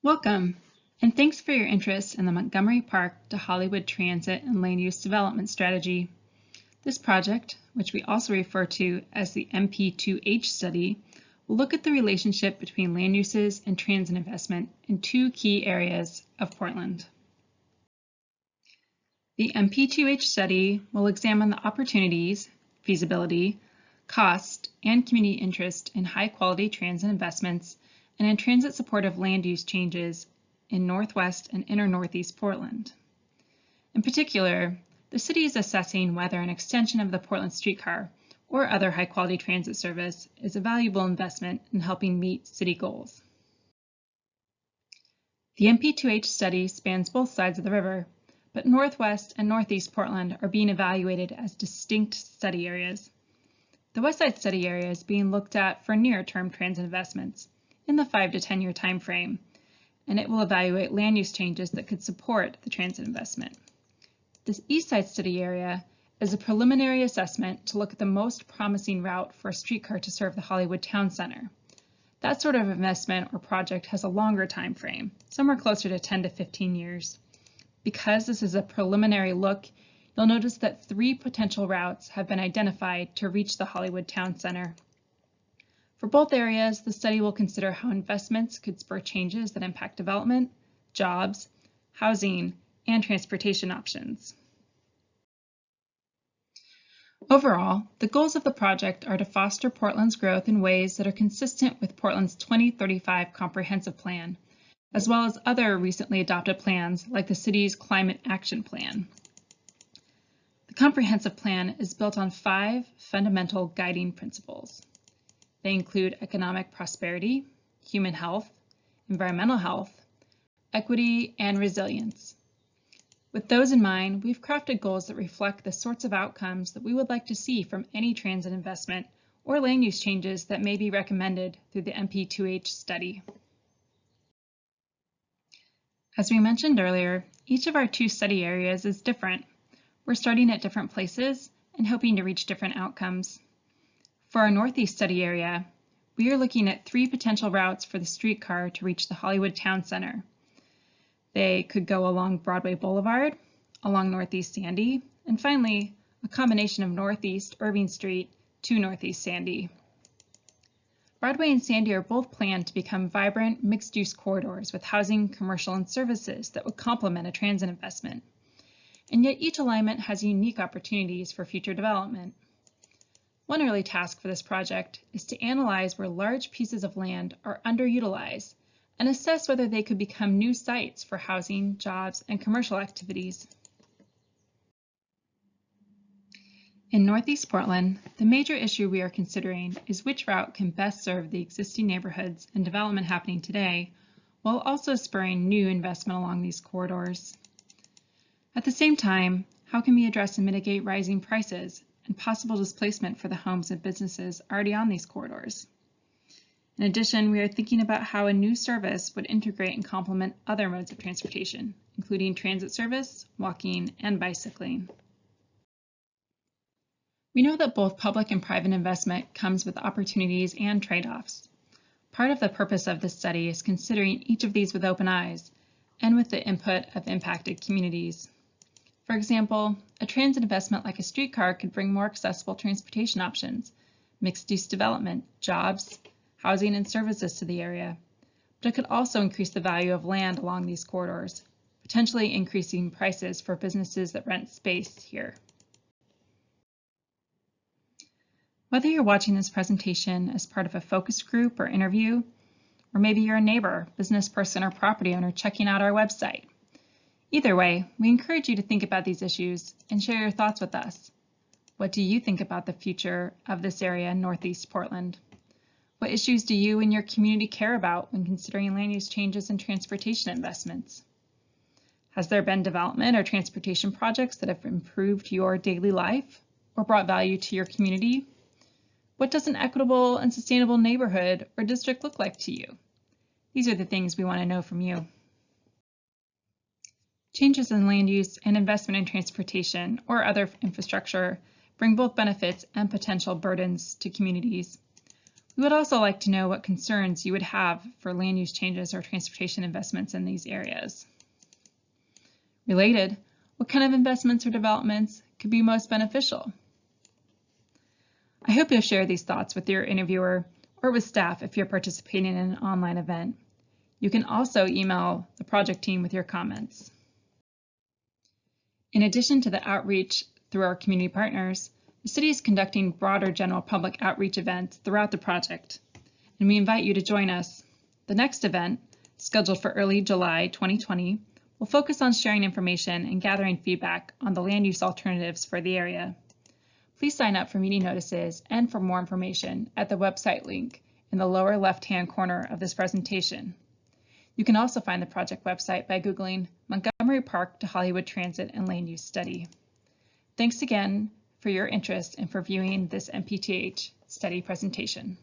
Welcome, and thanks for your interest in the Montgomery Park to Hollywood Transit and Land Use Development Strategy. This project, which we also refer to as the MP2H study, will look at the relationship between land uses and transit investment in two key areas of Portland. The MP2H study will examine the opportunities, feasibility, cost, and community interest in high-quality transit investments and in transit-supportive land use changes in Northwest and Inner Northeast Portland. In particular, the city is assessing whether an extension of the Portland streetcar or other high-quality transit service is a valuable investment in helping meet city goals. The MP2H study spans both sides of the river, but Northwest and Northeast Portland are being evaluated as distinct study areas. The West Side study area is being looked at for near-term transit investments in the 5 to 10 year time frame, and it will evaluate land use changes that could support the transit investment. This East Side study area is a preliminary assessment to look at the most promising route for a streetcar to serve the Hollywood Town Center. That sort of investment or project has a longer time frame, somewhere closer to 10 to 15 years. Because this is a preliminary look, you'll notice that 3 potential routes have been identified to reach the Hollywood Town Center. For both areas, the study will consider how investments could spur changes that impact development, jobs, housing, and transportation options. Overall, the goals of the project are to foster Portland's growth in ways that are consistent with Portland's 2035 Comprehensive Plan, as well as other recently adopted plans like the city's Climate Action Plan. The Comprehensive Plan is built on 5 fundamental guiding principles. They include economic prosperity, human health, environmental health, equity, and resilience. With those in mind, we've crafted goals that reflect the sorts of outcomes that we would like to see from any transit investment or land use changes that may be recommended through the MP2H study. As we mentioned earlier, each of our 2 study areas is different. We're starting at different places and hoping to reach different outcomes. For our Northeast study area, we are looking at 3 potential routes for the streetcar to reach the Hollywood Town Center. They could go along Broadway Boulevard, along Northeast Sandy, and finally, a combination of Northeast Irving Street to Northeast Sandy. Broadway and Sandy are both planned to become vibrant, mixed-use corridors with housing, commercial, and services that would complement a transit investment. And yet each alignment has unique opportunities for future development. One early task for this project is to analyze where large pieces of land are underutilized and assess whether they could become new sites for housing, jobs, and commercial activities. In Northeast Portland, the major issue we are considering is which route can best serve the existing neighborhoods and development happening today, while also spurring new investment along these corridors. At the same time, how can we address and mitigate rising prices and possible displacement for the homes and businesses already on these corridors? In addition, we are thinking about how a new service would integrate and complement other modes of transportation, including transit service, walking, and bicycling. We know that both public and private investment comes with opportunities and trade-offs. Part of the purpose of this study is considering each of these with open eyes and with the input of impacted communities. For example, a transit investment like a streetcar could bring more accessible transportation options, mixed-use development, jobs, housing, and services to the area. But it could also increase the value of land along these corridors, potentially increasing prices for businesses that rent space here. Whether you're watching this presentation as part of a focus group or interview, or maybe you're a neighbor, business person, or property owner checking out our website, either way, we encourage you to think about these issues and share your thoughts with us. What do you think about the future of this area in Northeast Portland? What issues do you and your community care about when considering land use changes and transportation investments? Has there been development or transportation projects that have improved your daily life or brought value to your community? What does an equitable and sustainable neighborhood or district look like to you? These are the things we want to know from you. Changes in land use and investment in transportation or other infrastructure bring both benefits and potential burdens to communities. We would also like to know what concerns you would have for land use changes or transportation investments in these areas. Related, what kind of investments or developments could be most beneficial? I hope you'll share these thoughts with your interviewer or with staff if you're participating in an online event. You can also email the project team with your comments. In addition to the outreach through our community partners, the city is conducting broader general public outreach events throughout the project, and we invite you to join us. The next event, scheduled for early July 2020, will focus on sharing information and gathering feedback on the land use alternatives for the area. Please sign up for meeting notices and for more information at the website link in the lower left-hand corner of this presentation. You can also find the project website by Googling Montgomery Park to Hollywood Transit and Land Use Study. Thanks again for your interest and for viewing this MP2H study presentation.